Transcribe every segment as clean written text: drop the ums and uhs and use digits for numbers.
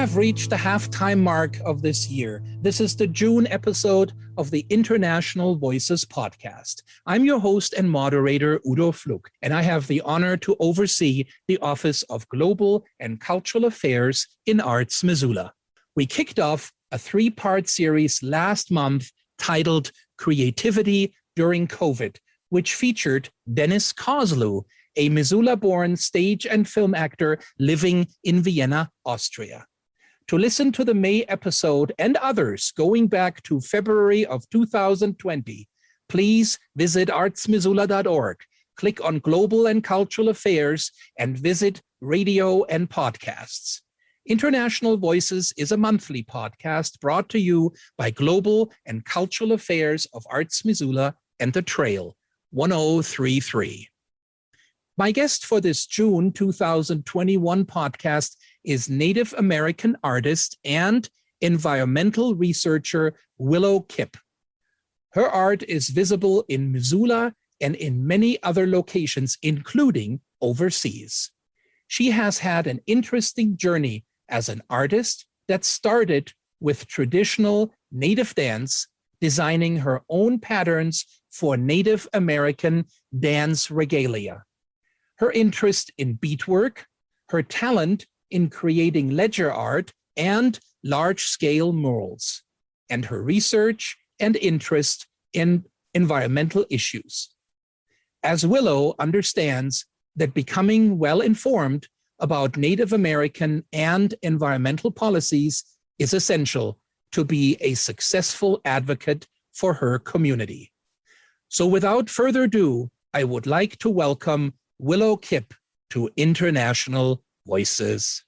have reached the halftime mark of this year. This is the June episode of the International Voices podcast. I'm your host and moderator, Udo Fluck, and I have the honor to oversee the Office of Global and Cultural Affairs in Arts Missoula. We kicked off a three-part series last month titled Creativity During COVID, which featured Dennis Kozlu, a Missoula-born stage and film actor living in Vienna, Austria. To listen to the May episode and others going back to February of 2020, please visit artsmissoula.org, click on Global and Cultural Affairs, and visit Radio and Podcasts. International Voices is a monthly podcast brought to you by Global and Cultural Affairs of Arts Missoula and The Trail, 1033. My guest for this June 2021 podcast is Native American artist and environmental researcher Willow Kipp. Her art is visible in Missoula and in many other locations, including overseas. She has had an interesting journey as an artist that started with traditional Native dance, designing her own patterns for Native American dance regalia. Her interest in beadwork, her talent in creating ledger art and large-scale murals, and her research and interest in environmental issues. As Willow understands that becoming well-informed about Native American and environmental policies is essential to be a successful advocate for her community. So without further ado, I would like to welcome Willow Kipp to International Voices.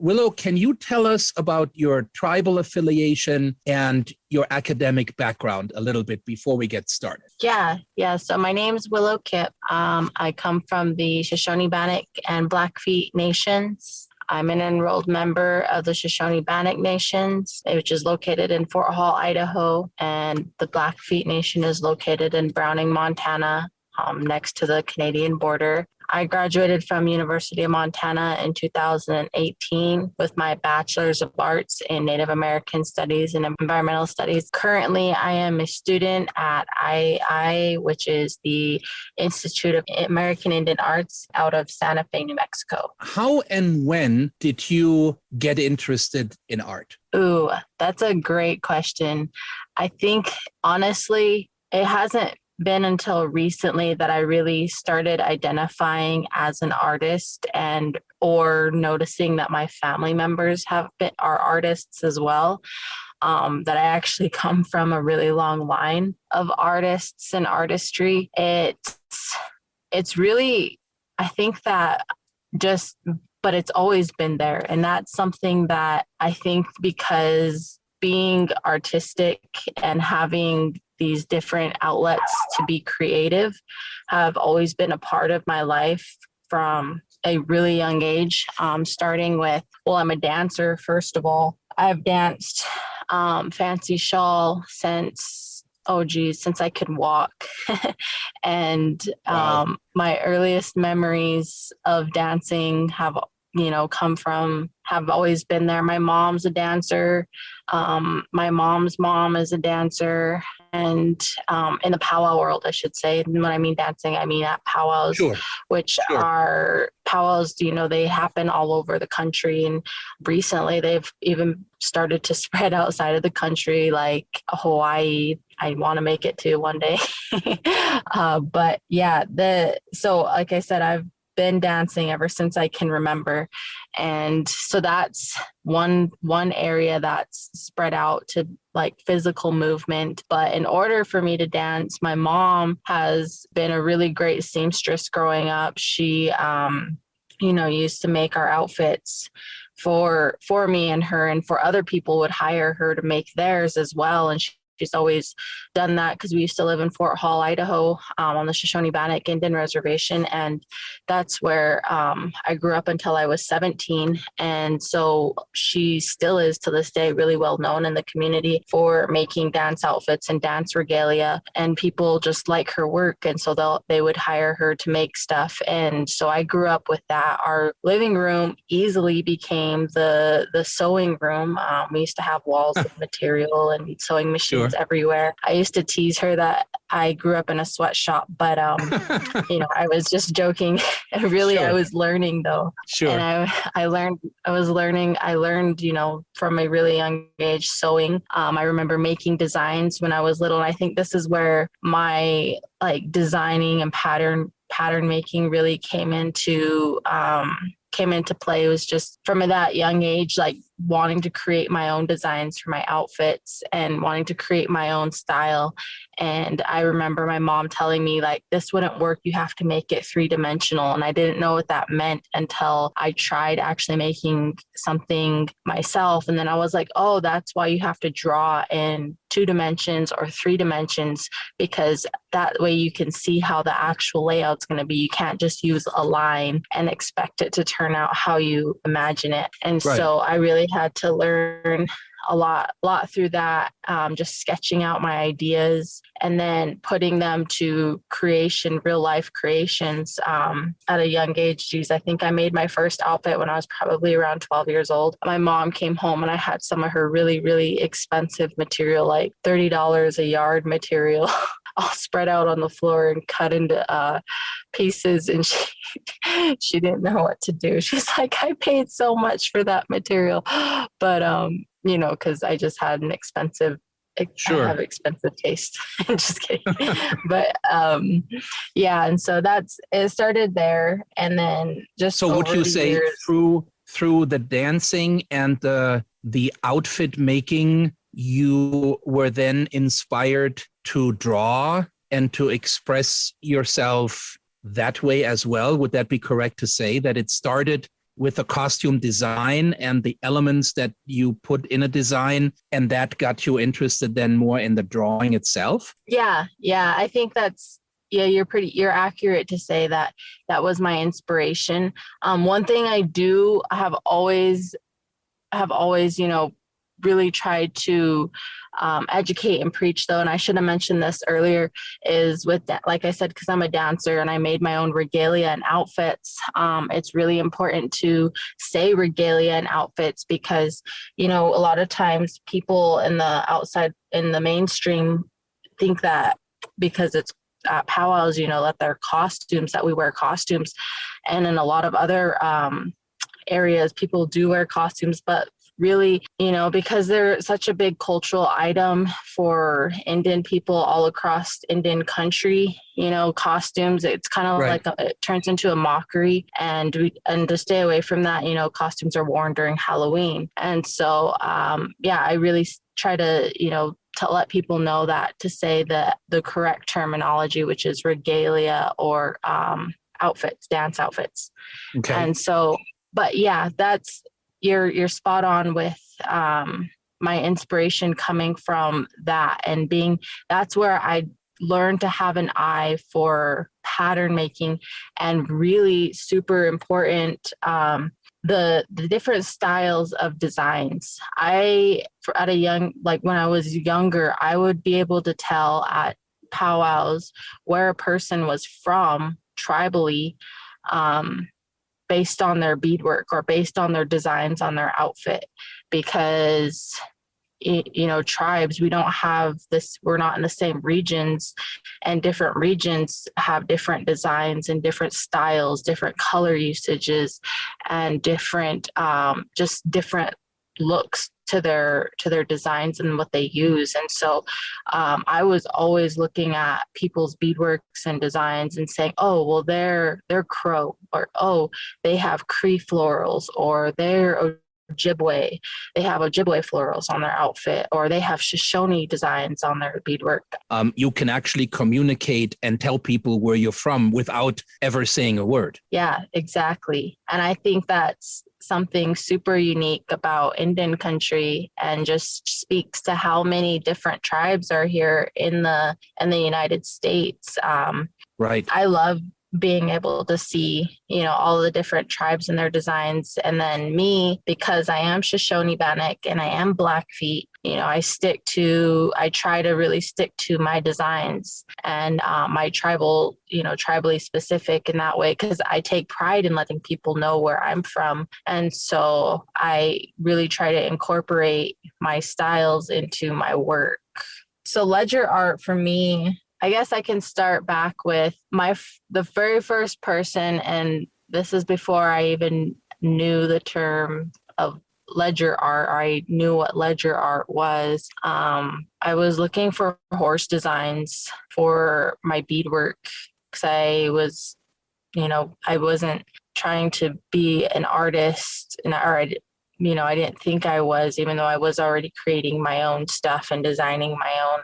Willow, can you tell us about your tribal affiliation and your academic background a little bit before we get started? Yeah. So my name is Willow Kipp. I come from the Shoshone-Bannock and Blackfeet Nations. I'm an enrolled member of the Shoshone-Bannock Nations, which is located in Fort Hall, Idaho, and the Blackfeet Nation is located in Browning, Montana, next to the Canadian border. I graduated from University of Montana in 2018 with my Bachelor's of Arts in Native American Studies and Environmental Studies. Currently, I am a student at II, which is the Institute of American Indian Arts out of Santa Fe, New Mexico. How and when did you get interested in art? Ooh, that's a great question. I think, honestly, it hasn't been until recently that I really started identifying as an artist and or noticing that my family members are artists as well. That I actually come from a really long line of artists and artistry. It's really, I think that but it's always been there. And that's something that I think because being artistic and having these different outlets to be creative have always been a part of my life from a really young age, starting with, I'm a dancer, first of all. I've danced fancy shawl since I could walk. And Wow. My earliest memories of dancing have always been there. My mom's a dancer. My mom's mom is a dancer. And in the powwow world, I should say. And when I mean dancing, I mean at powwows, Sure. Are powwows, they happen all over the country. And recently they've even started to spread outside of the country, like Hawaii. I want to make it to one day. But yeah, so like I said, I've been dancing ever since I can remember. And so that's one area that's spread out to like physical movement. But in order for me to dance, my mom has been a really great seamstress growing up. She, used to make our outfits for me and her, and for other people would hire her to make theirs as well. And She's always done that because we used to live in Fort Hall, Idaho, on the Shoshone-Bannock Indian Reservation. And that's where I grew up until I was 17. And so she still is to this day really well known in the community for making dance outfits and dance regalia. And people just like her work. And so they would hire her to make stuff. And so I grew up with that. Our living room easily became the sewing room. We used to have walls of material and sewing machines everywhere. I used to tease her that I grew up in a sweatshop, but I was just joking. Really, I was learning though. And I learned, from a really young age sewing. I remember making designs when I was little. And I think this is where my designing and pattern making really came into play. It was just from that young age, wanting to create my own designs for my outfits and wanting to create my own style. And I remember my mom telling me this wouldn't work. You have to make it 3-dimensional. And I didn't know what that meant until I tried actually making something myself. And then I was like, oh, that's why you have to draw in 2 dimensions or 3 dimensions, because that way you can see how the actual layout's going to be. You can't just use a line and expect it to turn out how you imagine it. And so I really had to learn a lot through that, just sketching out my ideas and then putting them to creation, real life creations at a young age. Geez, I think I made my first outfit when I was probably around 12 years old. My mom came home and I had some of her really, really expensive material, like $30 a yard material, all spread out on the floor and cut into pieces. And she didn't know what to do. She's like, I paid so much for that material. But, because I just had an expensive, I have expensive taste. Just kidding. But and so it started there. And then just so would you say years, through the dancing and the outfit making, you were then inspired to draw and to express yourself that way as well? Would that be correct to say that it started with a costume design and the elements that you put in a design, and that got you interested then more in the drawing itself? Yeah. I think you're accurate to say that was my inspiration. One thing I have always, really tried to educate and preach though, and I should have mentioned this earlier, is with that, like I said, because I'm a dancer and I made my own regalia and outfits. It's really important to say regalia and outfits because, a lot of times people in the mainstream think that because it's powwows, that we wear costumes. And in a lot of other areas, people do wear costumes, but really, because they're such a big cultural item for Indian people all across Indian country, costumes, it's kind of it turns into a mockery, and to stay away from that, costumes are worn during Halloween. And so, I really try to, to let people know that, to say the correct terminology, which is regalia or outfits, dance outfits. Okay. And so, but that's, you're spot on with my inspiration coming from that, and that's where I learned to have an eye for pattern making, and really super important, the different styles of designs. When I was younger, I would be able to tell at powwows where a person was from tribally, based on their beadwork or based on their designs on their outfit, because tribes, we don't have this, we're not in the same regions, and different regions have different designs and different styles, different color usages, and different different looks to their designs and what they use. And so I was always looking at people's beadworks and designs and saying, oh, well, they're Crow, or oh, they have Cree florals, or they're Ojibwe, they have Ojibwe florals on their outfit, or they have Shoshone designs on their beadwork. You can actually communicate and tell people where you're from without ever saying a word. Yeah, exactly. And I think that's something super unique about Indian country, and just speaks to how many different tribes are here in the United States. Right. I love being able to see, all the different tribes and their designs. And then me, because I am Shoshone Bannock and I am Blackfeet, I try to really stick to my designs and my tribally specific in that way, because I take pride in letting people know where I'm from. And so I really try to incorporate my styles into my work. So ledger art for me, I guess I can start back with the very first person, and this is before I even knew the term of ledger art. I knew what ledger art was. I was looking for horse designs for my beadwork, because I was, I wasn't trying to be an artist, I didn't think I was, even though I was already creating my own stuff and designing my own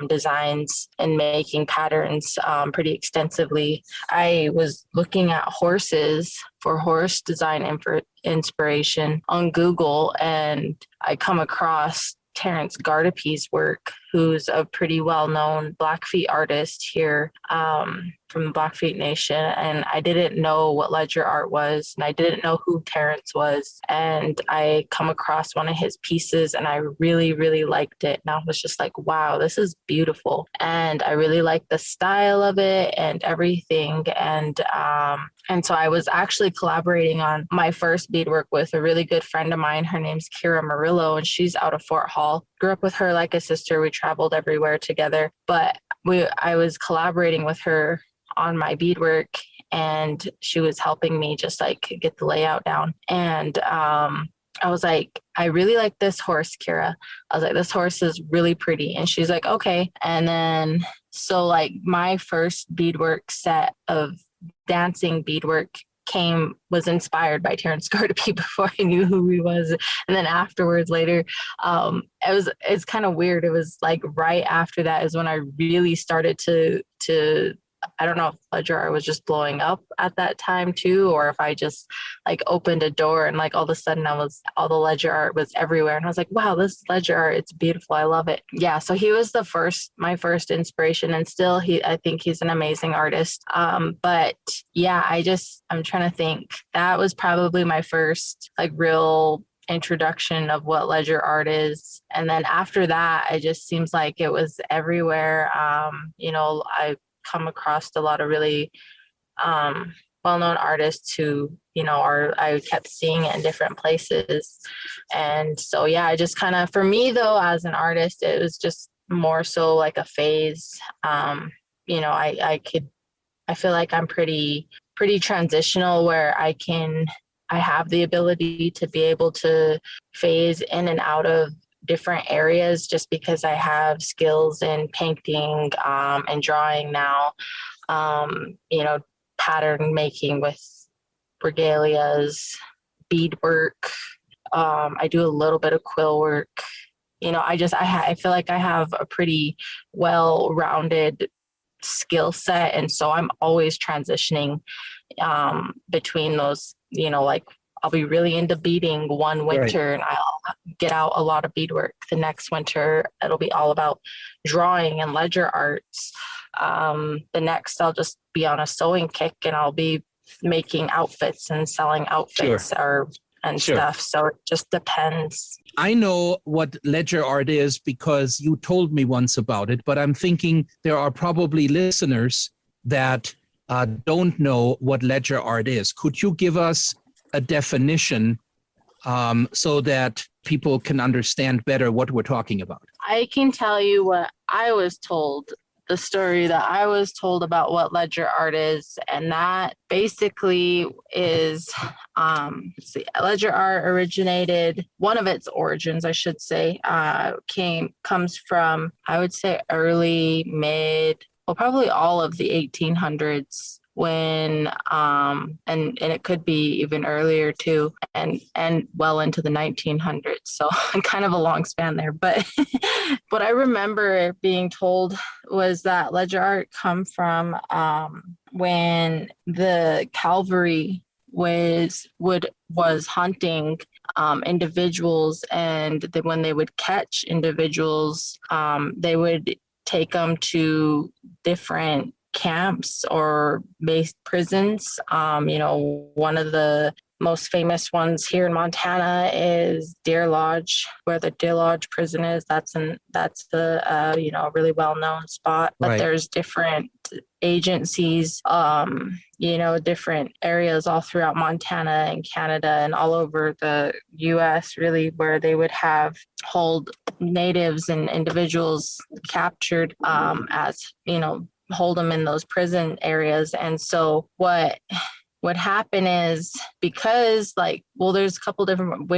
designs and making patterns pretty extensively. I was looking at horses for horse design inspiration on Google, and I come across Terrence Gardapi's work, who's a pretty well-known Blackfeet artist here from the Blackfeet Nation. And I didn't know what ledger art was, and I didn't know who Terrence was. And I come across one of his pieces, and I really, really liked it. And I was just like, wow, this is beautiful. And I really liked the style of it and everything. And so I was actually collaborating on my first beadwork with a really good friend of mine. Her name's Kira Murillo, and she's out of Fort Hall. Grew up with her like a sister. We traveled everywhere together. But I was collaborating with her on my beadwork, and she was helping me just like get the layout down. And I was like, I really like this horse, Kira. I was like, this horse is really pretty. And she's like, okay. And then, so like my first beadwork set of dancing beadwork was inspired by Terrence Gardapi before I knew who he was. And then afterwards, later, it's kind of weird. It was like right after that is when I really started to I don't know if ledger art was just blowing up at that time too, or if I just like opened a door and like all of a sudden all the ledger art was everywhere. And I was like, wow, this ledger art, it's beautiful. I love it. Yeah. So he was my first inspiration, and still I think he's an amazing artist. But yeah, I'm trying to think. That was probably my first like real introduction of what ledger art is. And then after that, it just seems like it was everywhere. I come across a lot of really well-known artists who I kept seeing it in different places. And so yeah, I just kind of, for me though, as an artist, it was just more so like a phase. I feel like I'm pretty transitional, where I have the ability to be able to phase in and out of different areas, just because I have skills in painting and drawing now, pattern making with regalias, beadwork. I do a little bit of quill work. I feel like I have a pretty well-rounded skill set, and so I'm always transitioning between those. I'll be really into beading one winter, right, and I'll get out a lot of beadwork. The next winter, it'll be all about drawing and ledger arts. The next, I'll just be on a sewing kick, and I'll be making outfits and selling outfits and stuff. So it just depends. I know what ledger art is because you told me once about it, but I'm thinking there are probably listeners that don't know what ledger art is. Could you give us a definition so that people can understand better what we're talking about? I can tell you what I was told, the story that I was told about what ledger art is, and that basically is, ledger art originated, one of its origins, I should say, comes from, I would say, probably all of the 1800s, when and it could be even earlier too, and well into the 1900s, so kind of a long span there. But what I remember being told was that ledger art come from when the cavalry was hunting individuals, and when they would catch individuals, they would take them to different camps or base prisons. One of the most famous ones here in Montana is Deer Lodge, where the Deer Lodge prison is. That's the really well-known spot. But Right. there's different agencies, different areas all throughout Montana and Canada and all over the U.S. really, where they would hold natives and individuals captured hold them in those prison areas. And so what happened is, because there's a couple different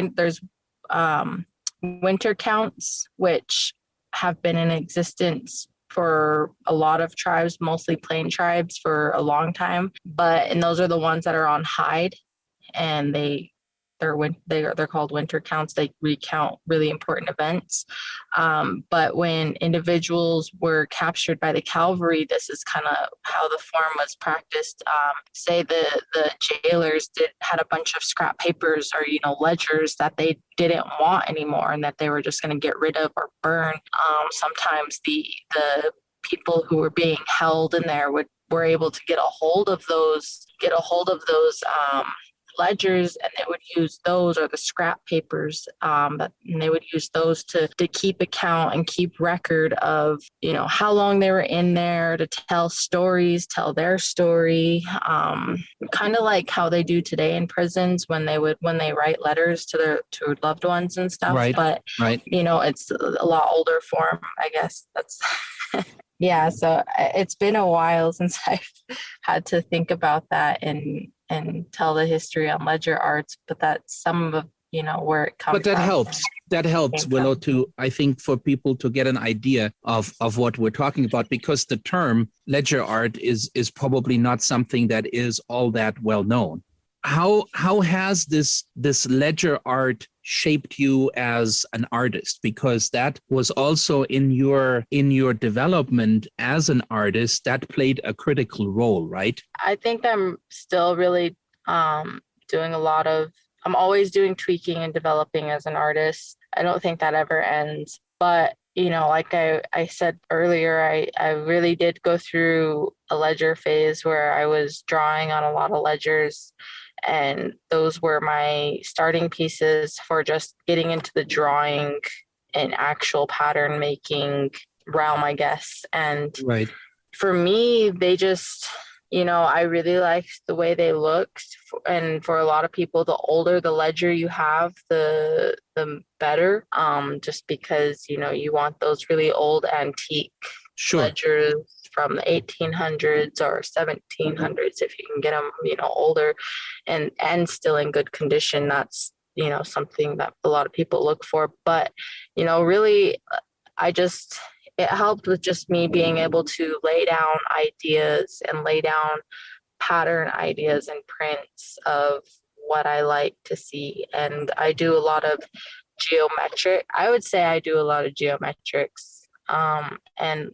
winter counts, which have been in existence for a lot of tribes, mostly plain tribes, for a long time. And those are the ones that are on hide, and they're called winter counts. They recount really important events. But when individuals were captured by the cavalry, this is kind of how the form was practiced. Say the jailers had a bunch of scrap papers or ledgers that they didn't want anymore, and that they were just going to get rid of or burn. Sometimes the people who were being held in there were able to get a hold of those ledgers, and they would use those, or the scrap papers, and they would use those to keep account and keep record of how long they were in there, to tell their story, kind of like how they do today in prisons when they write letters to loved ones and stuff. Right. But right. It's a lot older form, I guess. That's yeah. So it's been a while since I've had to think about that and tell the history on ledger arts, but that's some of where it comes from. But that helps, Willow, I think, for people to get an idea of what we're talking about, because the term ledger art is probably not something that is all that well known. How has this ledger art shaped you as an artist? Because that was also in your development as an artist, that played a critical role, right? I think I'm still really doing I'm always doing tweaking and developing as an artist. I don't think that ever ends. But like I said earlier, I really did go through a ledger phase where I was drawing on a lot of ledgers, and those were my starting pieces for just getting into the drawing and actual pattern making realm, I guess. And right. For me, they just, I really liked the way they looked. And for a lot of people, the older the ledger you have, the better, just because, you want those really old antique ledgers from the 1800s or 1700s, if you can get them, older and still in good condition. That's, something that a lot of people look for. But, really, it helped with just me being able to lay down ideas and lay down pattern ideas and prints of what I like to see. And I do a lot of geometrics. And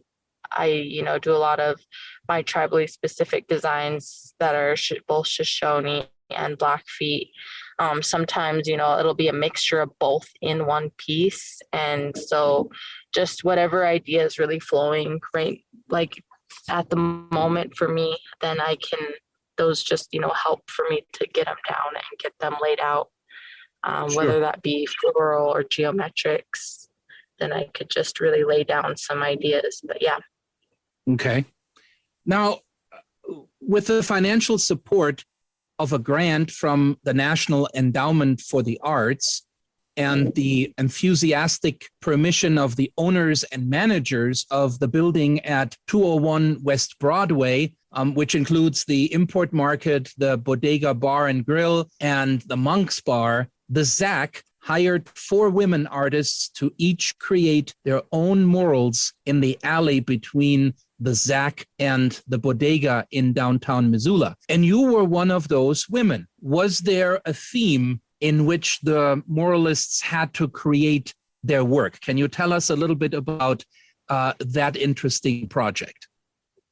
I, do a lot of my tribally specific designs that are both Shoshone and Blackfeet. Sometimes, it'll be a mixture of both in one piece. And so just whatever idea is really flowing right, like at the moment for me, then those just, help for me to get them down and get them laid out, whether that be floral or geometrics. Then I could just really lay down some ideas. But yeah. Okay. Now, with the financial support of a grant from the National Endowment for the Arts and the enthusiastic permission of the owners and managers of the building at 201 West Broadway, which includes the Import Market, the Bodega Bar and Grill, and the Monk's Bar, the ZAC hired 4 women artists to each create their own murals in the alley between the ZAC and the Bodega in downtown Missoula. And you were one of those women. Was there a theme in which the muralists had to create their work? Can you tell us a little bit about that interesting project?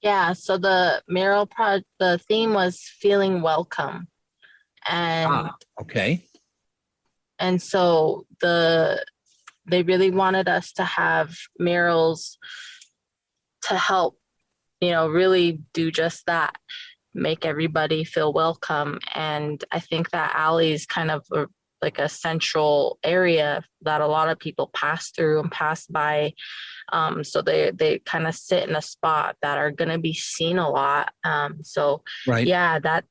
Yeah, so the mural the theme was feeling welcome. And okay. And so they really wanted us to have murals to help, really do just that, make everybody feel welcome. And I think that alley is kind of like a central area that a lot of people pass through and pass by. So they kind of sit in a spot that are going to be seen a lot. Right. Yeah, that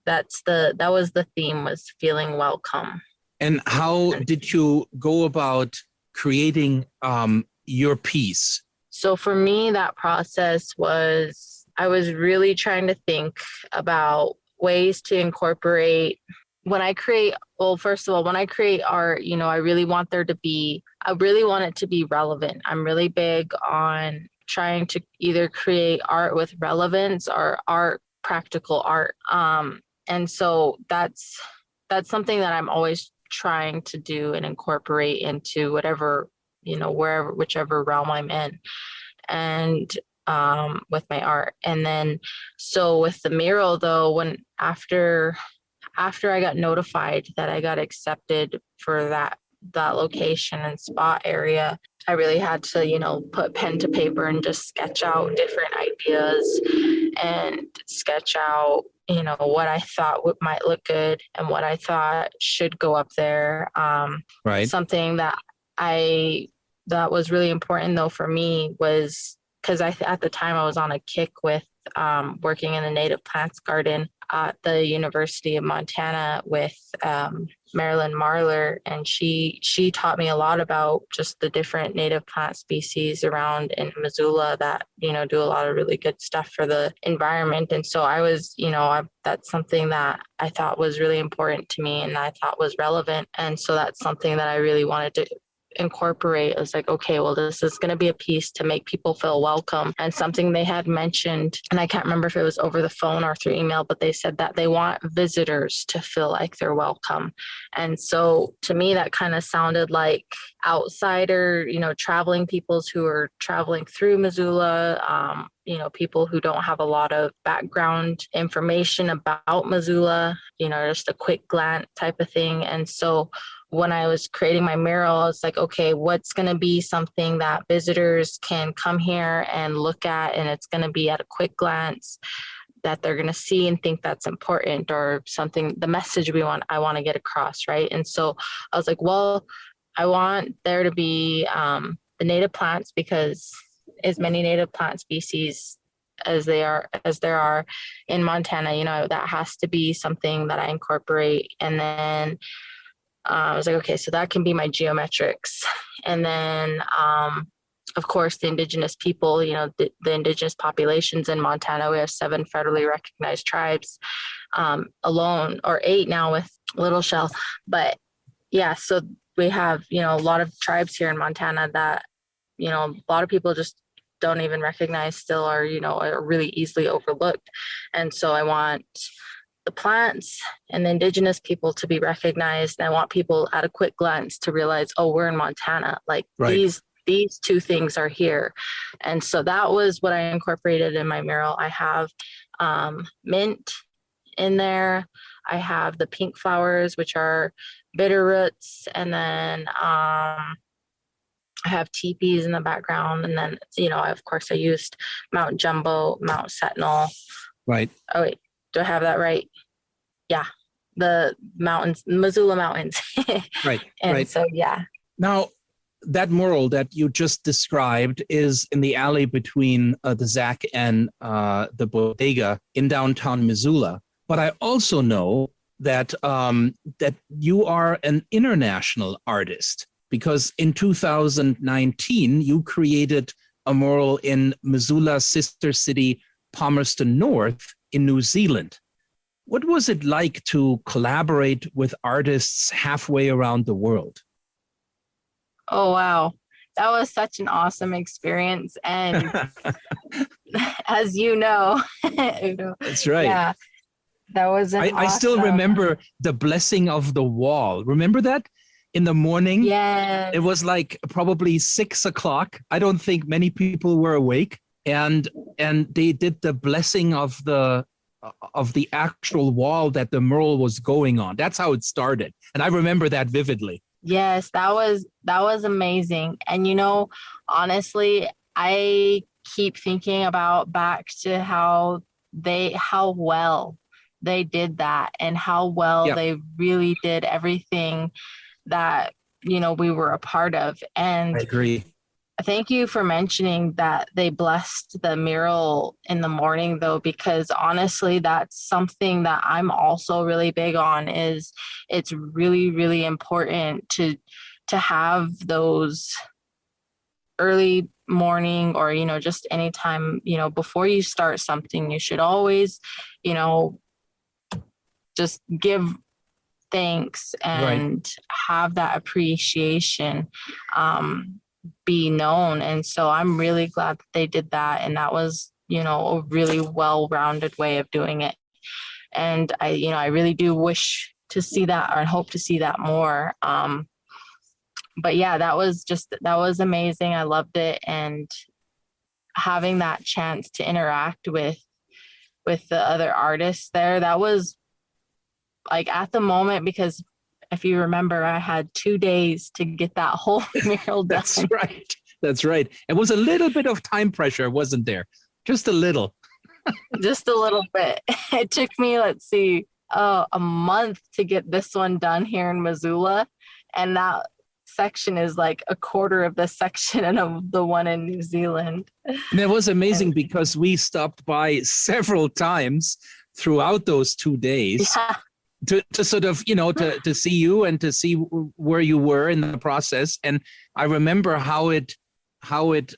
was the theme, was feeling welcome. And how did you go about creating your piece? So for me, that process was, I was really trying to think about ways to incorporate when I create art, I really want it to be relevant. I'm really big on trying to either create art with relevance or practical art. And so that's something that I'm always trying to do and incorporate into whatever, whichever realm I'm in. And with my art. And then, so with the mural though, after I got notified that I got accepted for that location and spot area, I really had to, put pen to paper and just sketch out different ideas and sketch out, what I thought might look good and what I thought should go up there. Right. Something that was really important though for me was, because at the time I was on a kick with working in the native plants garden at the University of Montana with Marilyn Marler, and she taught me a lot about just the different native plant species around in Missoula that do a lot of really good stuff for the environment. And so I was, that's something that I thought was really important to me and I thought was relevant, and so that's something that I really wanted to incorporate. I was like, okay, well, this is going to be a piece to make people feel welcome. And something they had mentioned, and I can't remember if it was over the phone or through email, but they said that they want visitors to feel like they're welcome. And so to me, that kind of sounded like outsider, traveling peoples who are traveling through Missoula, people who don't have a lot of background information about Missoula, just a quick glance type of thing. And so when I was creating my mural, I was like, okay, what's going to be something that visitors can come here and look at, and it's going to be at a quick glance that they're going to see and think that's important, or something, the message I want to get across, right? And so I was like, well, I want there to be the native plants, because as many native plant species as there are in Montana, that has to be something that I incorporate. And then I was like, okay, so that can be my geometrics. And then, of course, the Indigenous people, the Indigenous populations in Montana, we have 7 federally recognized tribes alone, or 8 now with Little Shell. But yeah, so we have, a lot of tribes here in Montana that, a lot of people just don't even recognize still, or, are really easily overlooked. And so I want the plants and the Indigenous people to be recognized. And I want people at a quick glance to realize, oh, we're in Montana. Like right. These 2 things are here. And so that was what I incorporated in my mural. I have mint in there. I have the pink flowers, which are bitter roots. And then I have teepees in the background. And then, of course, I used Mount Jumbo, Mount Sentinel. Right. Oh, wait. Do I have that right? Yeah. The mountains, Missoula Mountains. Right. And right. so, yeah. Now, that mural that you just described is in the alley between the Zac and the Bodega in downtown Missoula. But I also know that that you are an international artist, because in 2019, you created a mural in Missoula's sister city, Palmerston North, in New Zealand. What was it like to collaborate with artists halfway around the world? Oh, wow. That was such an awesome experience. And as you know, that's right. Yeah, that was I still remember the blessing of the wall. Remember that? In the morning? Yeah. It was like probably 6 o'clock. I don't think many people were awake. And they did the blessing of the of the actual wall that the mural was going on. That's how it started. And I remember that vividly. Yes, that was amazing. And honestly, I keep thinking about back to how well they did that, and how well they really did everything that we were a part of. And I agree. thank you for mentioning that they blessed the mural in the morning, though, because honestly, that's something that I'm also really big on. Is it's really, really important to have those early morning, or just anytime, before you start something, you should always, just give thanks and have that appreciation be known. And so I'm really glad that they did that, and that was a really well-rounded way of doing it. And I really do wish to see that, or hope to see that more. But yeah, that was amazing. I loved it, and having that chance to interact with the other artists there, that was like at the moment, because if you remember, I had 2 days to get that whole mural done. That's right. It was a little bit of time pressure, wasn't there? Just a little. Just a little bit. It took me, a month to get this one done here in Missoula. And that section is like a quarter of the section of the one in New Zealand. And it was amazing because we stopped by several times throughout those 2 days. Yeah. To sort of, to see you and to see where you were in the process. And I remember how it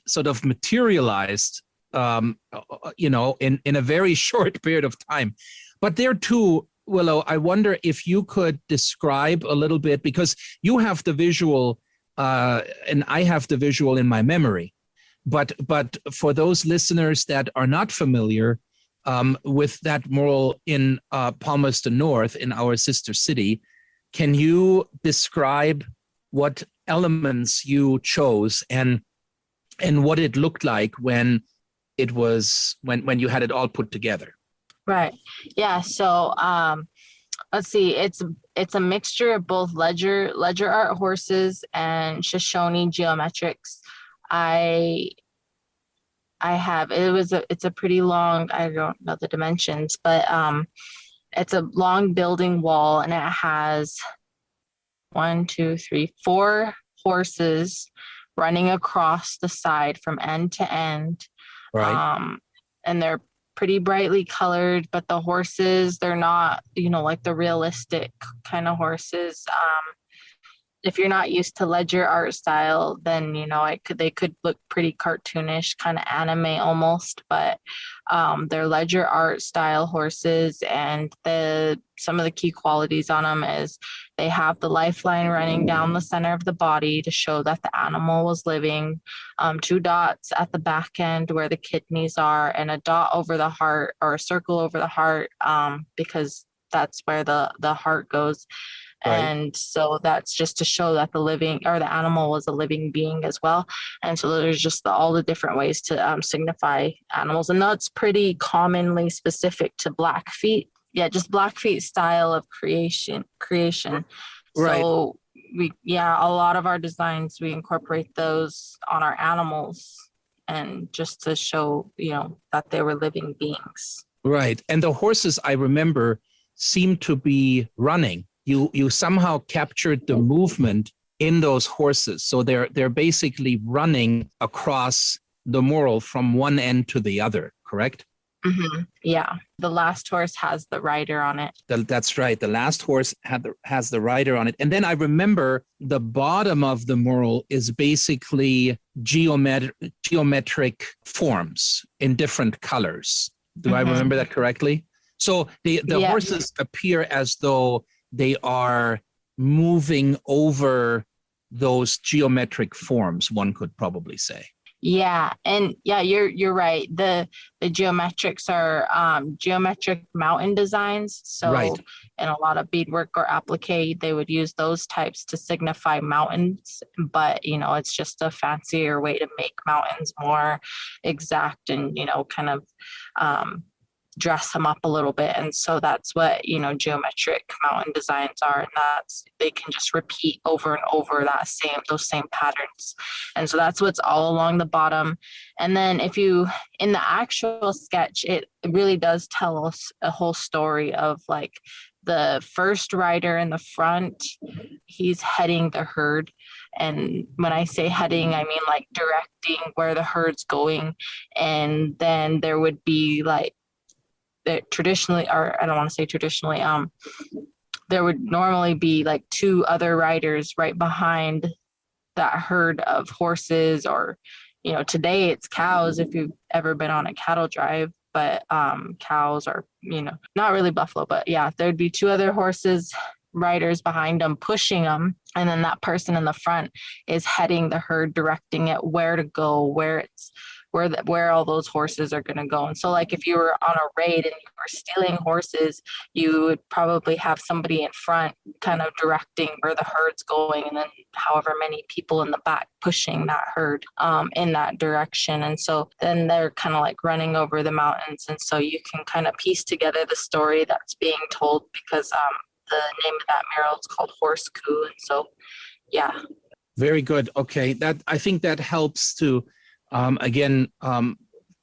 sort of materialized, in a very short period of time. But there too, Willow, I wonder if you could describe a little bit, because you have the visual and I have the visual in my memory. But for those listeners that are not familiar, with that mural in Palmerston North, in our sister city, can you describe what elements you chose and what it looked like when you had it all put together? Right. Yeah. So let's see. It's a mixture of both ledger art horses and Shoshone geometrics. It's a pretty long, I don't know the dimensions, but it's a long building wall, and it has 4 horses running across the side from end to end. Right. And they're pretty brightly colored, but the horses, they're not, like the realistic kind of horses. If you're not used to ledger art style, then they could look pretty cartoonish, kind of anime almost. But they're ledger art style horses, and some of the key qualities on them is they have the lifeline running down the center of the body to show that the animal was living. 2 dots at the back end where the kidneys are, and a dot over the heart, or a circle over the heart, because that's where the heart goes. Right. And so that's just to show that the animal was a living being as well. And so there's just all the different ways to signify animals. And that's pretty commonly specific to Blackfeet. Yeah, just Blackfeet style of creation. Right. So a lot of our designs, we incorporate those on our animals, and just to show, that they were living beings. Right. And the horses, I remember, seemed to be running. You somehow captured the movement in those horses. So they're basically running across the mural from one end to the other, correct? Mm-hmm. Yeah. The last horse has the rider on it. That's right. The last horse has the rider on it. And then I remember the bottom of the mural is basically geometric forms in different colors. Do I remember that correctly? So the horses appear as though they are moving over those geometric forms, one could probably say. Yeah, and you're right. The geometrics are geometric mountain designs. So in a lot of beadwork or applique, they would use those types to signify mountains. But it's just a fancier way to make mountains more exact and kind of dress them up a little bit. And so that's what, geometric mountain designs are. And they can just repeat over and over those same patterns. And so that's what's all along the bottom. And then in the actual sketch, it really does tell us a whole story of like the first rider in the front, he's heading the herd. And when I say heading, I mean like directing where the herd's going. And then there would be like, traditionally, or I don't want to say traditionally, there would normally be like two other riders right behind that herd of horses, or, today it's cows if you've ever been on a cattle drive, but cows are, not really buffalo, but yeah, there'd be two other riders behind them pushing them, and then that person in the front is heading the herd, directing it where to go, where all those horses are going to go. And so like if you were on a raid and you were stealing horses, you would probably have somebody in front kind of directing where the herd's going, and then however many people in the back pushing that herd in that direction. And so then they're kind of like running over the mountains, and so you can kind of piece together the story that's being told, because the name of that mural is called Horse Coup. And so yeah, very good. Okay, I think that helps to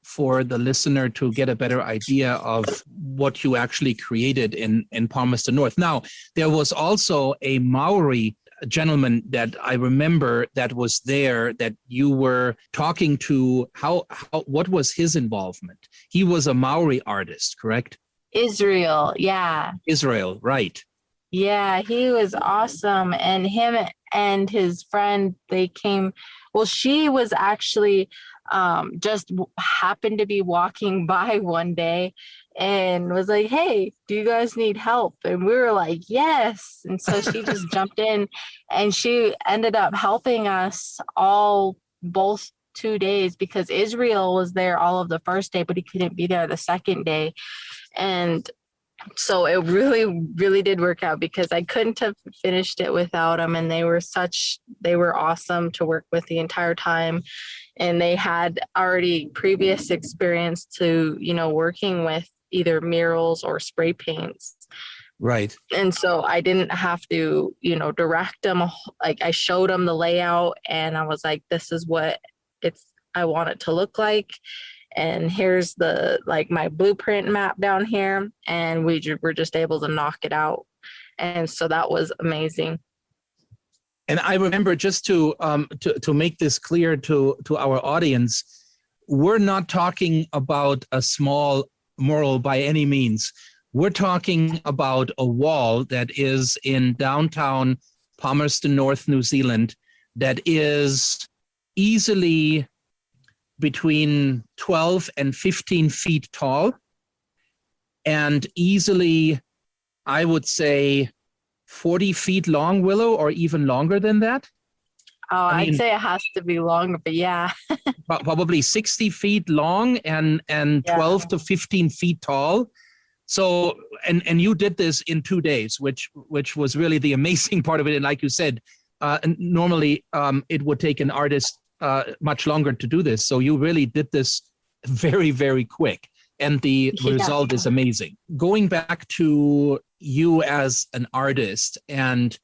for the listener to get a better idea of what you actually created in Palmerston North. Now, there was also a Maori gentleman that I remember that was there that you were talking to. What was his involvement? He was a Maori artist, correct? Israel, yeah. Israel, right. Yeah, he was awesome. And him and his friend, they came. Well, she was actually just happened to be walking by one day and was like, hey, do you guys need help? And we were like, yes. And so she just jumped in, and she ended up helping us both 2 days, because Israel was there all of the first day, but he couldn't be there the second day. And so it really, really did work out, because I couldn't have finished it without them. And they were awesome to work with the entire time. And they had already previous experience to, working with either murals or spray paints. Right. And so I didn't have to, direct them. Like I showed them the layout, and I was like, this is what I want it to look like. And here's my blueprint map down here. And we were just able to knock it out. And so that was amazing. And I remember, just to make this clear to our audience, we're not talking about a small mural by any means. We're talking about a wall that is in downtown Palmerston North, New Zealand, that is easily between 12 and 15 feet tall, and easily, I would say, 40 feet long, Willow, or even longer than that? Oh, I'd say it has to be longer, but yeah. Probably 60 feet long and 12 to 15 feet tall. So, and you did this in 2 days, which was really the amazing part of it. And like you said, normally it would take an artist much longer to do this. So you really did this very, very quick. And the result is amazing. Going back to you as an artist and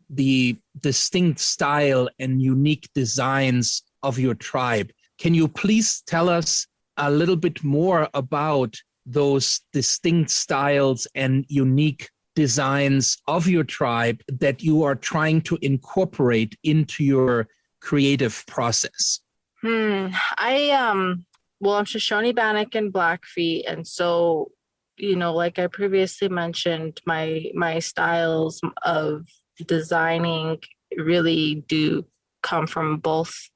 the distinct style and unique designs of your tribe, can you please tell us a little bit more about those distinct styles and unique designs of your tribe that you are trying to incorporate into your creative process? Well, I'm Shoshone Bannock and Blackfeet, and so, like I previously mentioned, my styles of designing really do come from both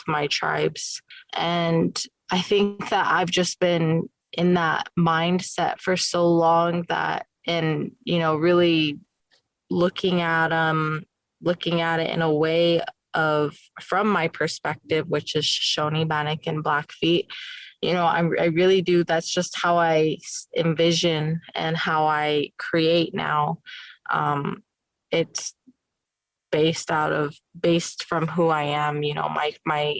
my tribes. And I think that I've just been in that mindset for so long that, and, really looking at it in a way of, from my perspective, which is Shoshone Bannock and Blackfeet, I really do. That's just how I envision and how I create now. It's based from who I am. My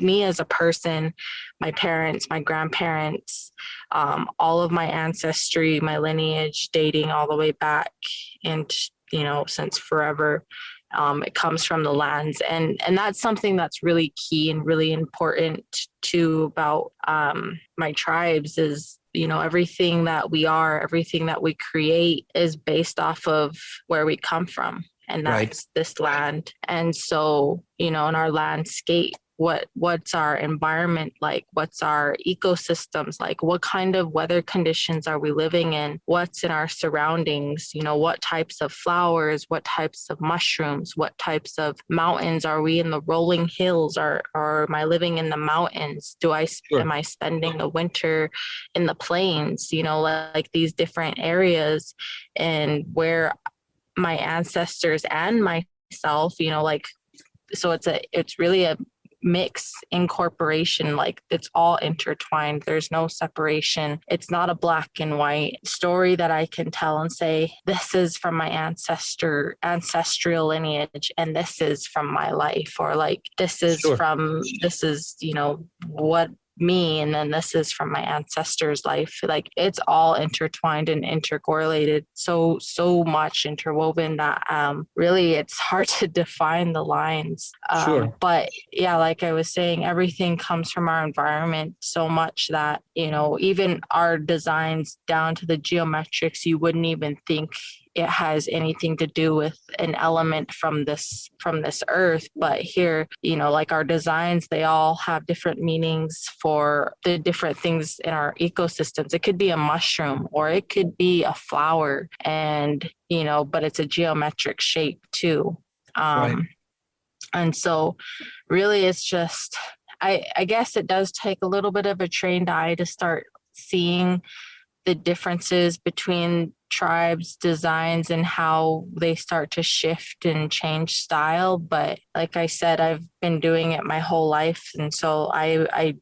me as a person, my parents, my grandparents, all of my ancestry, my lineage dating all the way back and, since forever. It comes from the lands. And that's something that's really key and really important too about my tribes is, everything that we are, everything that we create is based off of where we come from. And that's this land. And so, in our landscape, what's our environment like? What's our ecosystems like? What kind of weather conditions are we living in? What's in our surroundings? What types of flowers, what types of mushrooms, what types of mountains? Are we in the rolling hills or am I living in the mountains? Am I spending the winter in the plains? Like these different areas, and where my ancestors and myself, so it's really a mix incorporation, like it's all intertwined. There's no separation. It's not a black and white story that I can tell and say, this is from my ancestral lineage, and this is from my life, or like this is what me, and then this is from my ancestors' life. Like it's all intertwined and intercorrelated, so much interwoven that really it's hard to define the lines. But yeah, like I was saying, everything comes from our environment so much that even our designs down to the geometrics, you wouldn't even think it has anything to do with an element from this earth. But here, like our designs, they all have different meanings for the different things in our ecosystems. It could be a mushroom or it could be a flower, and but it's a geometric shape too. And so really it's just, I guess it does take a little bit of a trained eye to start seeing the differences between tribes' designs and how they start to shift and change style. But like I said, I've been doing it my whole life. And so I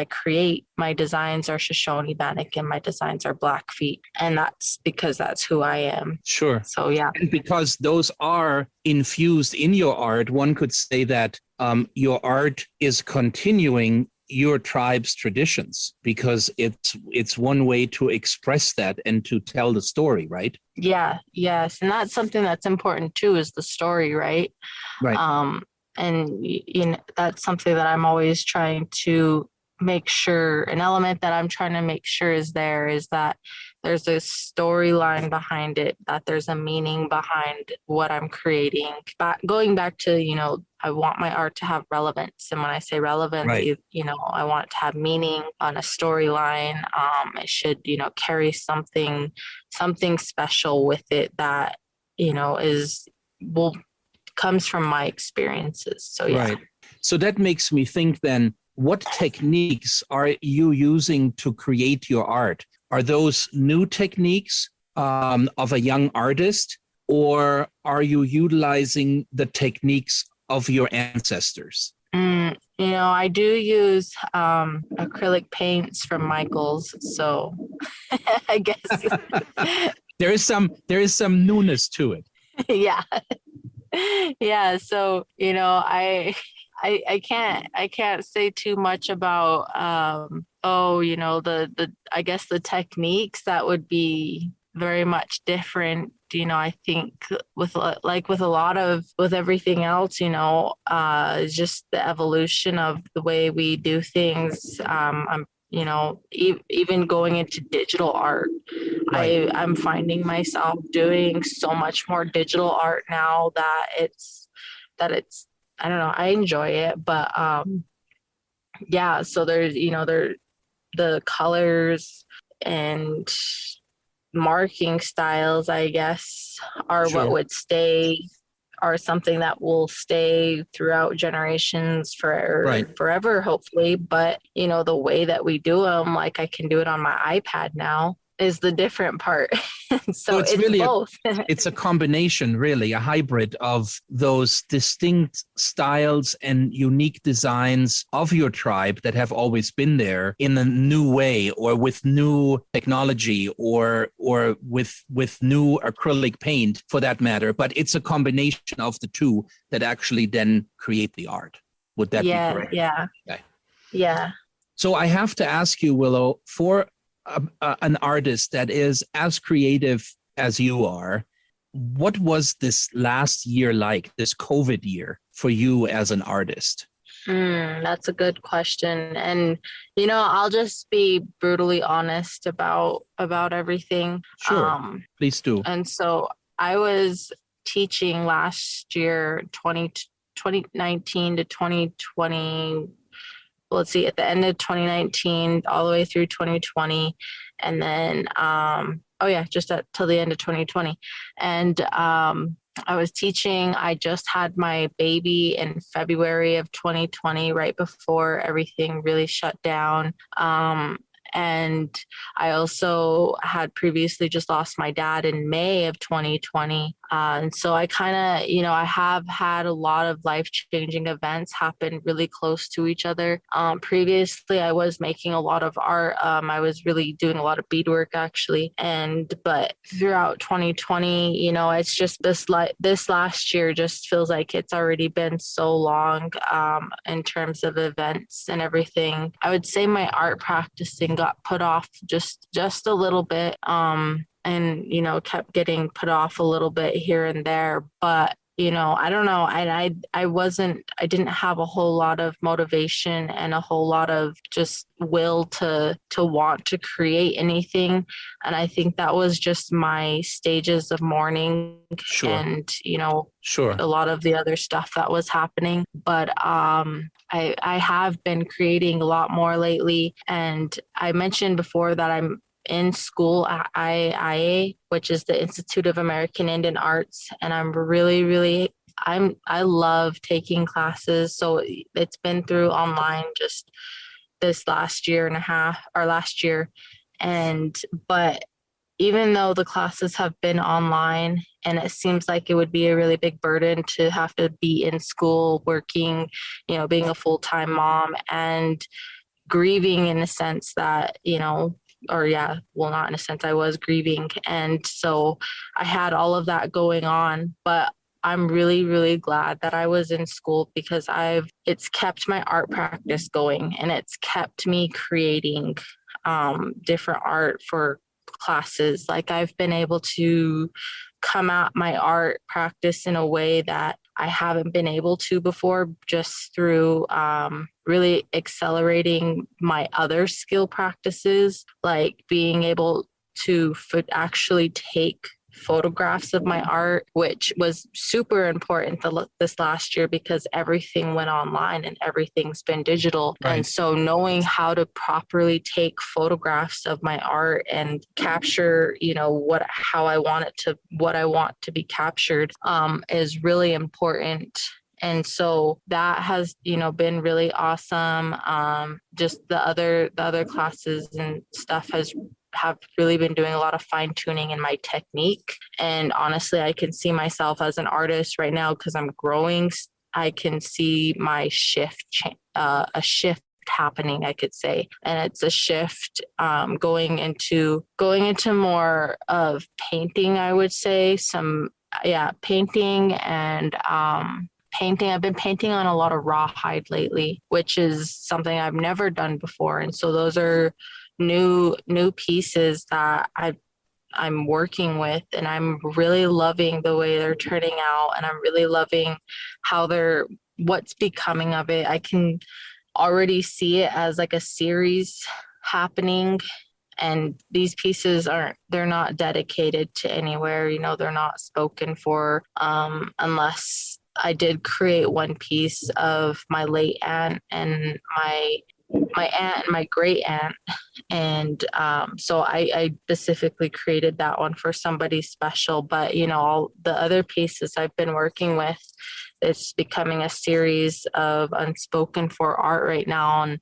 create, my designs are Shoshone Bannock and my designs are Blackfeet. And that's because that's who I am. Sure. So, yeah. And because those are infused in your art, one could say that your art is continuing your tribe's traditions, because it's one way to express that and to tell the story, right? Yeah, yes. And that's something that's important too, is the story, right? And that's something that I'm always trying to make sure, an element that I'm trying to make sure is that there's a storyline behind it, that there's a meaning behind what I'm creating. But going back to, I want my art to have relevance. And when I say relevance, I want it to have meaning on a storyline. It should, carry something special with it that, comes from my experiences. So, yeah. Right. So that makes me think then, what techniques are you using to create your art? Are those new techniques of a young artist, or are you utilizing the techniques of your ancestors? I do use acrylic paints from Michael's, so I guess there is some newness to it. Yeah. So I can't say too much about the I guess the techniques that would be very much different. I think with everything else, just the evolution of the way we do things. I'm even going into digital art, right. I'm finding myself doing so much more digital art now that it's I don't know, I enjoy it, but yeah, so there's the colors and marking styles, I guess, are what would stay, are something that will stay throughout generations forever, hopefully. But the way that we do them, like I can do it on my iPad now, is the different part. So it's really both. It's a combination, really, a hybrid of those distinct styles and unique designs of your tribe that have always been there in a new way, or with new technology, or with new acrylic paint, for that matter. But it's a combination of the two that actually then create the art. Would that be correct? Yeah. Okay. Yeah. So I have to ask you, Willow, for an artist that is as creative as you are, what was this last year like, this COVID year for you as an artist? That's a good question. And, I'll just be brutally honest about everything. Sure, please do. And so I was teaching last year, 2019 to 2020. Let's see, at the end of 2019, all the way through 2020. And then, just till the end of 2020. And I was teaching. I just had my baby in February of 2020, right before everything really shut down. And I also had previously just lost my dad in May of 2020. And so I kind of, I have had a lot of life-changing events happen really close to each other. Previously, I was making a lot of art. I was really doing a lot of beadwork, actually. But throughout 2020, it's just this last year just feels like it's already been so long in terms of events and everything. I would say my art practicing got put off just a little bit. And kept getting put off a little bit here and there, but I don't know. I didn't have a whole lot of motivation and a whole lot of just will to want to create anything. And I think that was just my stages of mourning. Sure. And, sure, a lot of the other stuff that was happening. But I have been creating a lot more lately. And I mentioned before that I'm in school at IIA, which is the Institute of American Indian Arts, and I'm really I love taking classes. So it's been through online just this last year, but even though the classes have been online and it seems like it would be a really big burden to have to be in school working, being a full-time mom and grieving in a sense that, not in a sense, I was grieving. And so I had all of that going on, but I'm really glad that I was in school because it's kept my art practice going and it's kept me creating different art for classes. Like I've been able to come at my art practice in a way that I haven't been able to before, just through really accelerating my other skill practices, like being able to actually take photographs of my art, which was super important this last year because everything went online and everything's been digital. Right. And so knowing how to properly take photographs of my art and capture, what I want to be captured is really important. And so that has, been really awesome. Just the other classes and stuff have really been doing a lot of fine tuning in my technique. And honestly, I can see myself as an artist right now because I'm growing. I can see my a shift happening, I could say. And it's a shift going into more of painting, I would say. Painting and painting. I've been painting on a lot of rawhide lately, which is something I've never done before. And so those are new pieces that I'm working with, and I'm really loving the way they're turning out, and I'm really loving what's becoming of it. I can already see it as like a series happening, and these pieces they're not dedicated to anywhere, they're not spoken for, unless I did create one piece of my late aunt and my aunt and my great aunt. And so I specifically created that one for somebody special. But, all the other pieces I've been working with, it's becoming a series of unspoken for art right now. And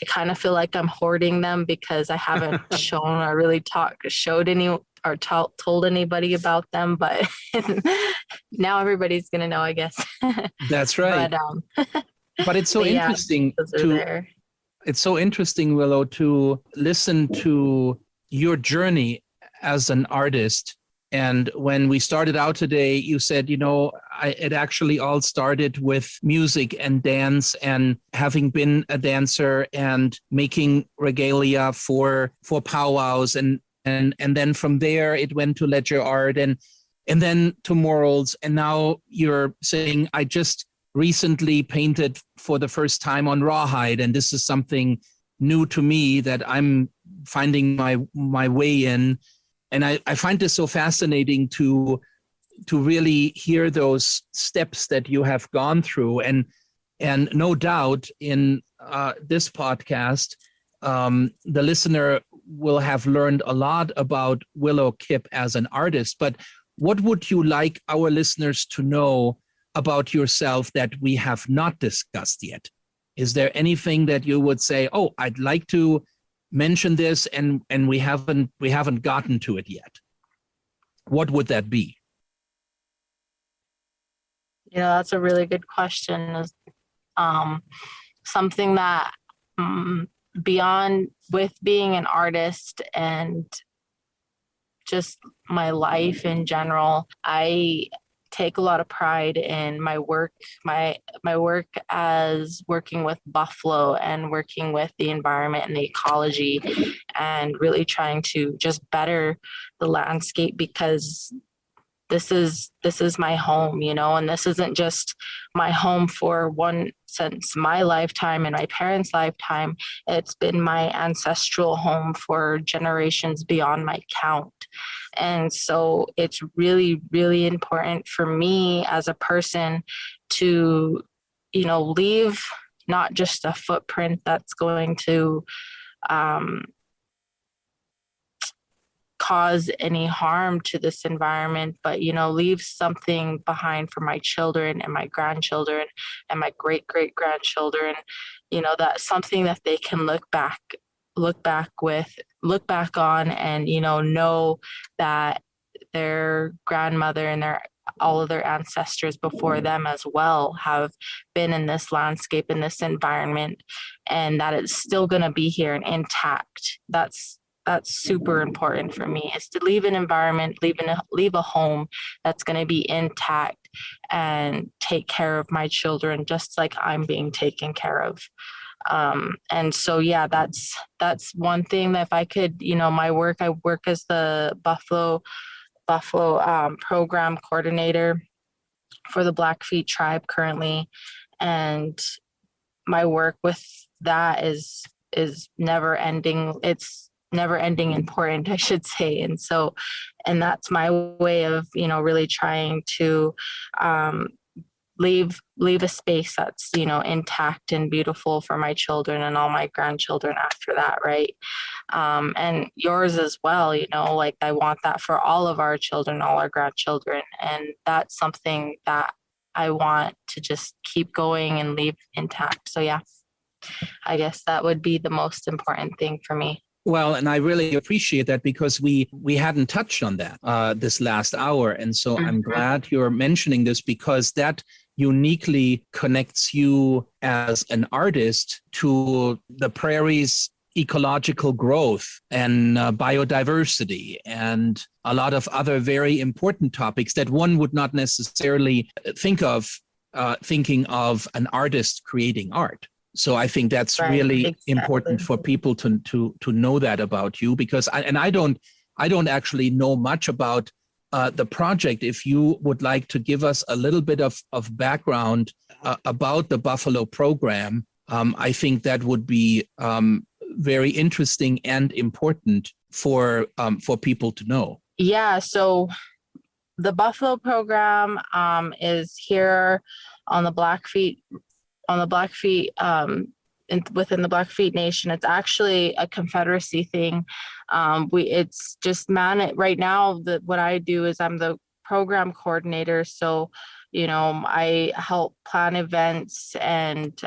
I kind of feel like I'm hoarding them because I haven't shown or really showed any or told anybody about them. But now everybody's going to know, I guess. That's right. But it's so interesting It's so interesting, Willow, to listen to your journey as an artist. And when we started out today, you said, it actually all started with music and dance, and having been a dancer and making regalia for powwows, and then from there it went to ledger art, and then to murals, and now you're saying, I just recently painted for the first time on rawhide, and this is something new to me that I'm finding my way in. And I find this so fascinating to really hear those steps that you have gone through. And no doubt in this podcast, the listener will have learned a lot about Willow Kipp as an artist. But what would you like our listeners to know about yourself that we have not discussed yet? Is there anything that you would say, oh, I'd like to mention this, and we haven't gotten to it yet? What would that be? That's a really good question. Something that beyond with being an artist and just my life in general, I take a lot of pride in my work, my work as working with buffalo and working with the environment and the ecology, and really trying to just better the landscape, because this is my home, and this isn't just my home for one since my lifetime and my parents' lifetime. It's been my ancestral home for generations beyond my count. And so it's really, really important for me as a person to, leave not just a footprint that's going to cause any harm to this environment, but leave something behind for my children and my grandchildren and my great grandchildren, that's something that they can look back on, and know that their grandmother and all of their ancestors before them as well have been in this landscape, in this environment, and that it's still going to be here and intact. That's super important for me, is to leave an environment, leave a home that's going to be intact and take care of my children just like I'm being taken care of. And so, yeah, that's one thing that if I could, my work, I work as the Buffalo program coordinator for the Blackfeet tribe currently. And my work with that is never ending. It's never ending important, I should say. And so, and that's my way of, really trying to, leave a space that's, intact and beautiful for my children and all my grandchildren after that. Right. And yours as well, like I want that for all of our children, all our grandchildren. And that's something that I want to just keep going and leave intact. So yeah, I guess that would be the most important thing for me. Well, and I really appreciate that, because we hadn't touched on that this last hour. And so I'm glad you're mentioning this, because that uniquely connects you as an artist to the prairie's ecological growth and biodiversity, and a lot of other very important topics that one would not necessarily think of thinking of an artist creating art. So I think that's really important for people to know that about you, because I don't actually know much about the project. If you would like to give us a little bit of background about the Buffalo program, I think that would be very interesting and important for people to know. Yeah. So the Buffalo program is here on the Blackfeet. Within the Blackfeet Nation. It's actually a confederacy thing. It's just right now what I do is I'm the program coordinator. So, I help plan events and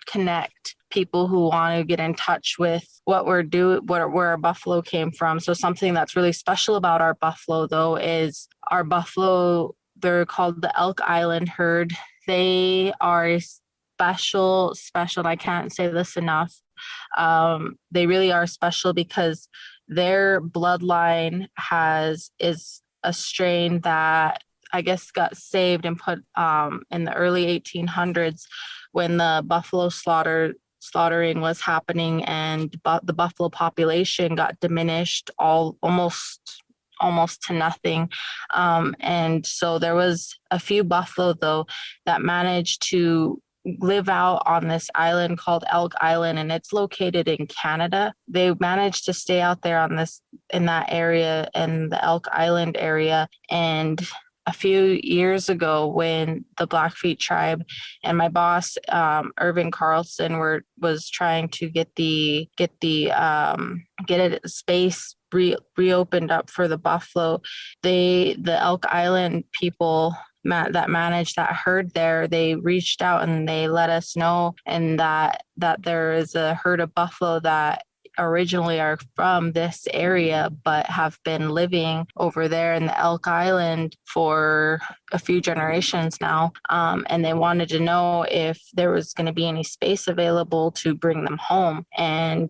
connect people who want to get in touch with what we're doing, where our buffalo came from. So something that's really special about our buffalo, though, is our buffalo, they're called the Elk Island Herd. They are special, and I can't say this enough. They really are special because their bloodline is a strain that I guess, got saved and put in the early 1800s when the buffalo slaughtering was happening, and the buffalo population got diminished almost to nothing. And so there was a few buffalo, though, that managed to live out on this island called Elk Island, and it's located in Canada. They managed to stay out there in that area, in the Elk Island area. And a few years ago, when the Blackfeet tribe and my boss, Irvin Carlson, was trying to get a space reopened up for the buffalo, the Elk Island people that manage that herd there, they reached out and they let us know, and that there is a herd of buffalo that originally are from this area but have been living over there in the Elk Island for a few generations now, and they wanted to know if there was going to be any space available to bring them home. And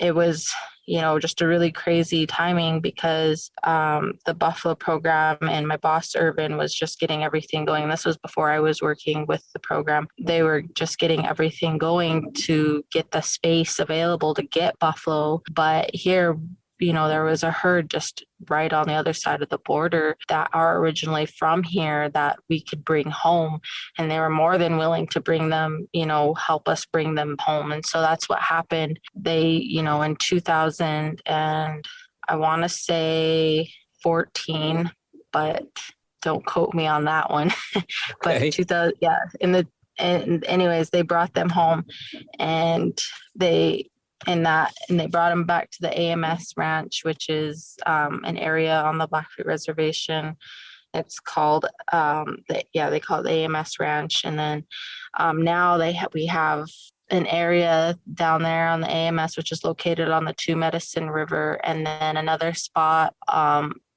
it was, just a really crazy timing, because the buffalo program and my boss Irvin was just getting everything going. This was before I was working with the program. They were just getting everything going to get the space available to get buffalo. But here, there was a herd just right on the other side of the border that are originally from here that we could bring home, and they were more than willing to bring them, help us bring them home. And so that's what happened. They, in 2000, and I want to say 14, but don't quote me on that one. Okay. But 2000, yeah, and anyways, they brought them home, and they brought them back to the AMS Ranch, which is an area on the Blackfeet Reservation. It's called they call it the AMS Ranch. And then now we have an area down there on the AMS, which is located on the Two Medicine River, and then another spot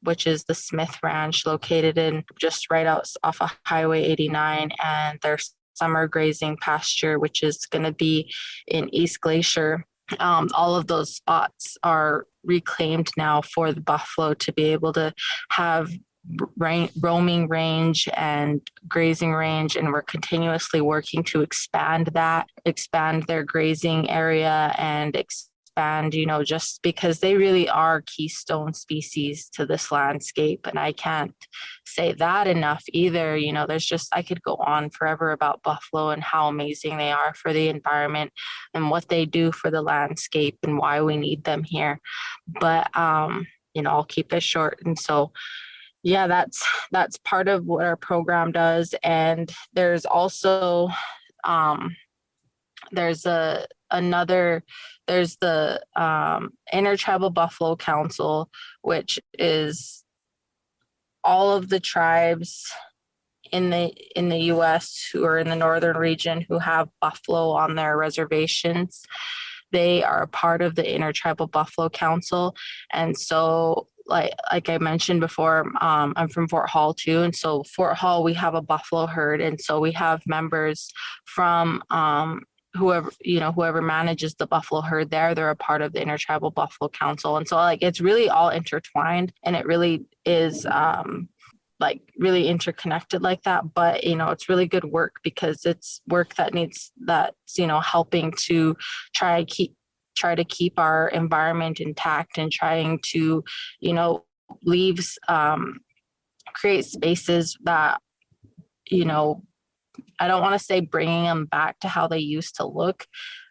which is the Smith Ranch, located in just right off of Highway 89, and their summer grazing pasture, which is going to be in East Glacier. All of those spots are reclaimed now for the buffalo to be able to have roaming range and grazing range, and we're continuously working to expand their grazing area and expand, just because they really are keystone species to this landscape. And I can't say that enough either. I could go on forever about buffalo and how amazing they are for the environment and what they do for the landscape and why we need them here. But, I'll keep it short. And so, yeah, that's part of what our program does. And there's also, there's the Intertribal Buffalo Council, which is all of the tribes in the U.S. who are in the northern region who have buffalo on their reservations. They are a part of the Intertribal Buffalo Council. And so, like I mentioned before, I'm from Fort Hall too. And so Fort Hall, we have a buffalo herd. And so we have members from whoever manages the buffalo herd there. They're a part of the Intertribal Buffalo Council. And so it's really all intertwined, and it really is really interconnected like that. But it's really good work, because it's work that's helping to try to keep our environment intact, and trying to create spaces that I don't want to say bringing them back to how they used to look,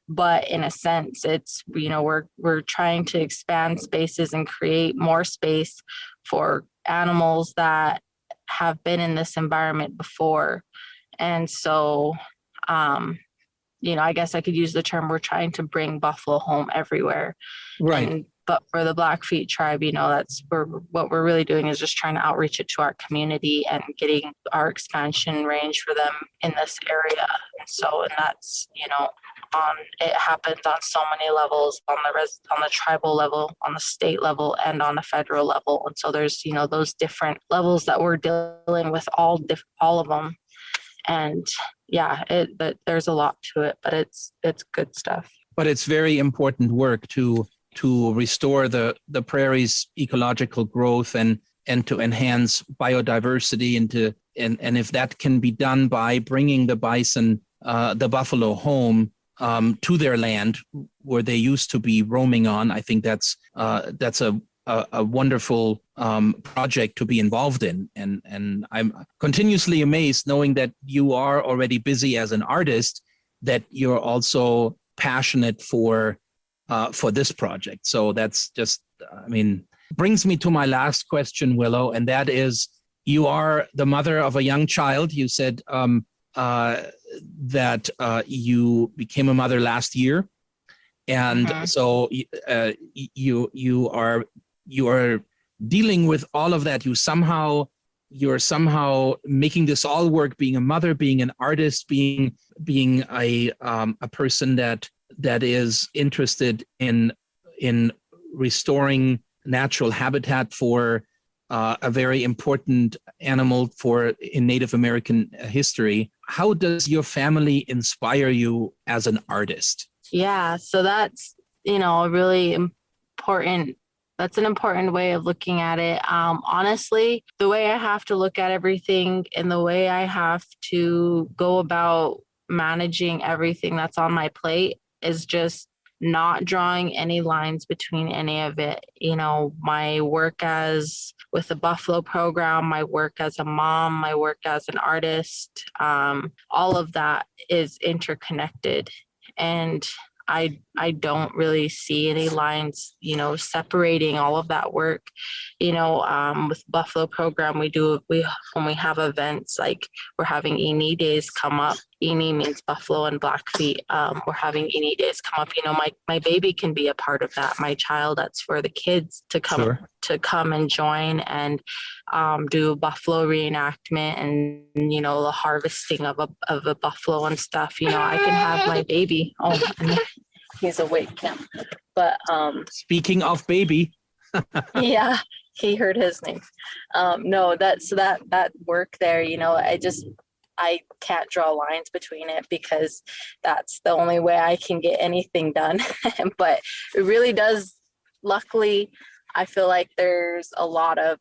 but in a sense, it's, we're trying to expand spaces and create more space for animals that have been in this environment before. And so, I guess I could use the term, we're trying to bring buffalo home everywhere. Right. But for the Blackfeet tribe, what we're really doing is just trying to outreach it to our community and getting our expansion range for them in this area. And that's, it happens on so many levels, on the tribal level, on the state level, and on the federal level. And so there's, those different levels that we're dealing with, all of them. And yeah, there's a lot to it, but it's good stuff. But it's very important work to restore the prairie's ecological growth and and to enhance biodiversity and if that can be done by bringing the bison, the buffalo home to their land where they used to be roaming on, I think that's a wonderful project to be involved in. And I'm continuously amazed knowing that you are already busy as an artist, that you're also passionate for this project. So that's just, brings me to my last question, Willow, and that is, you are the mother of a young child. You said that you became a mother last year. And so you are dealing with all of that. You're somehow making this all work, being a mother, being an artist, being a person that is interested in restoring natural habitat for a very important animal in Native American history. How does your family inspire you as an artist? Yeah, so that's, really important. That's an important way of looking at it. Honestly, the way I have to look at everything and the way I have to go about managing everything that's on my plate is just not drawing any lines between any of it. My work with the Buffalo program, my work as a mom, my work as an artist, all of that is interconnected. And I don't really see any lines, separating all of that work. With Buffalo program, when we have events, like we're having Eni days come up. Eni means buffalo and Blackfeet. We're having Eni days come up. My baby can be a part of that. My child, that's for the kids to come. Sure. To come and join and do a buffalo reenactment and the harvesting of a buffalo and stuff. I can have my baby. Oh, he's awake now. But speaking of baby, yeah, he heard his name. No, that work there. I can't draw lines between it because that's the only way I can get anything done. But it really does. Luckily, I feel like there's a lot of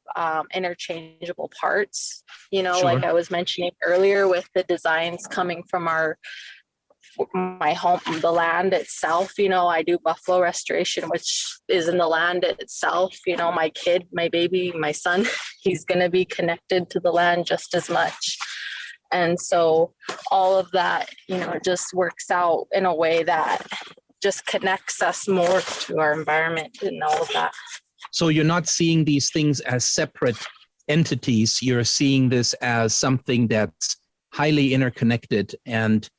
interchangeable parts, sure. Like I was mentioning earlier with the designs coming from my home, the land itself. I do buffalo restoration, which is in the land itself. My kid, my baby, my son, he's going to be connected to the land just as much. And so all of that, just works out in a way that just connects us more to our environment and all of that. So you're not seeing these things as separate entities. You're seeing this as something that's highly interconnected and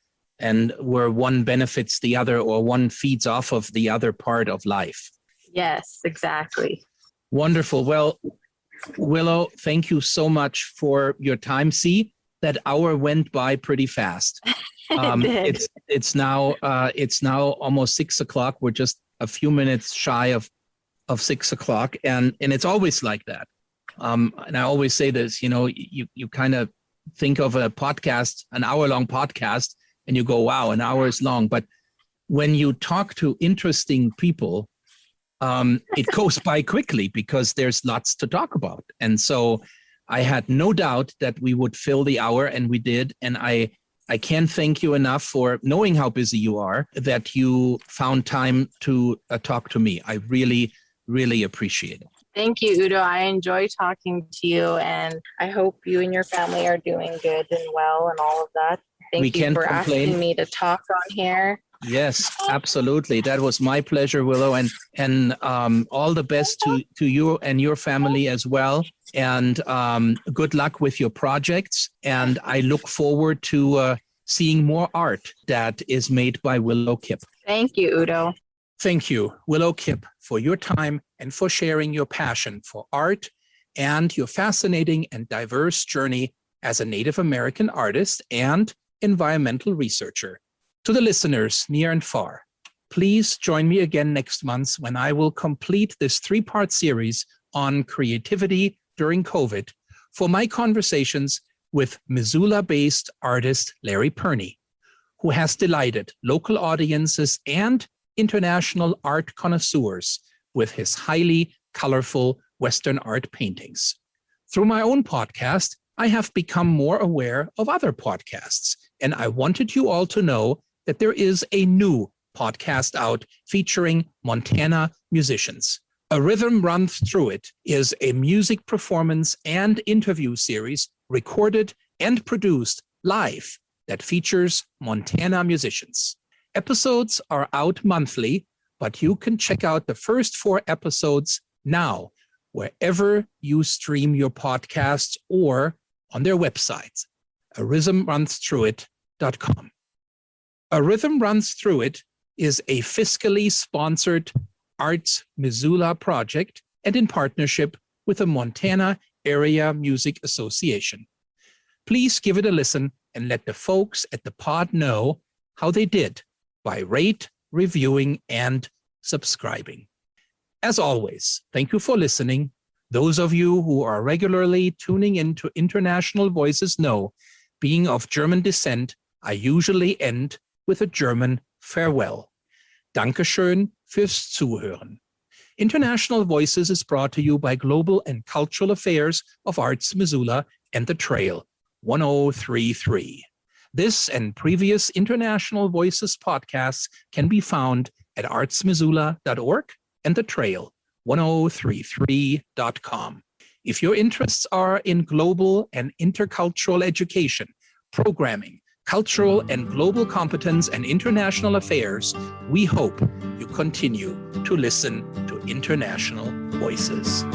where one benefits the other or one feeds off of the other part of life. Yes, exactly. Wonderful. Well, Willow, thank you so much for your time. See, that hour went by pretty fast. It's now almost 6 o'clock. We're just a few minutes shy of 6 o'clock, and it's always like that. And I always say this, you kind of think of a podcast, an hour-long podcast, and you go, wow, an hour is long. But when you talk to interesting people, it goes by quickly because there's lots to talk about. And so I had no doubt that we would fill the hour, and we did. And I can't thank you enough for knowing how busy you are, that you found time to talk to me. I really, really appreciate it. Thank you, Udo. I enjoy talking to you, and I hope you and your family are doing good and well and all of that. Thank you for asking me to talk on here. Yes, absolutely. That was my pleasure, Willow, and all the best to you and your family as well. And good luck with your projects. And I look forward to seeing more art that is made by Willow Kipp. Thank you, Udo. Thank you, Willow Kipp, for your time and for sharing your passion for art and your fascinating and diverse journey as a Native American artist and environmental researcher. To the listeners near and far, please join me again next month when I will complete this 3-part series on creativity during COVID for my conversations with Missoula-based artist Larry Perne, who has delighted local audiences and international art connoisseurs with his highly colorful Western art paintings. Through my own podcast, I have become more aware of other podcasts, and I wanted you all to know that there is a new podcast out featuring Montana musicians. A Rhythm Runs Through It is a music performance and interview series recorded and produced live that features Montana musicians. Episodes are out monthly, but you can check out the first 4 episodes now, wherever you stream your podcasts or on their website, arhythmrunsthroughit.com. A Rhythm Runs Through It is a fiscally sponsored Arts Missoula project and in partnership with the Montana Area Music Association. Please give it a listen and let the folks at the pod know how they did by rate, reviewing, and subscribing. As always, thank you for listening. Those of you who are regularly tuning into International Voices know, being of German descent, I usually end with a German farewell. Dankeschön fürs Zuhören. International Voices is brought to you by Global and Cultural Affairs of Arts Missoula and The Trail, 1033. This and previous International Voices podcasts can be found at artsmissoula.org and The Trail, 1033.com. If your interests are in global and intercultural education, programming, cultural and global competence, and international affairs, we hope you continue to listen to International Voices.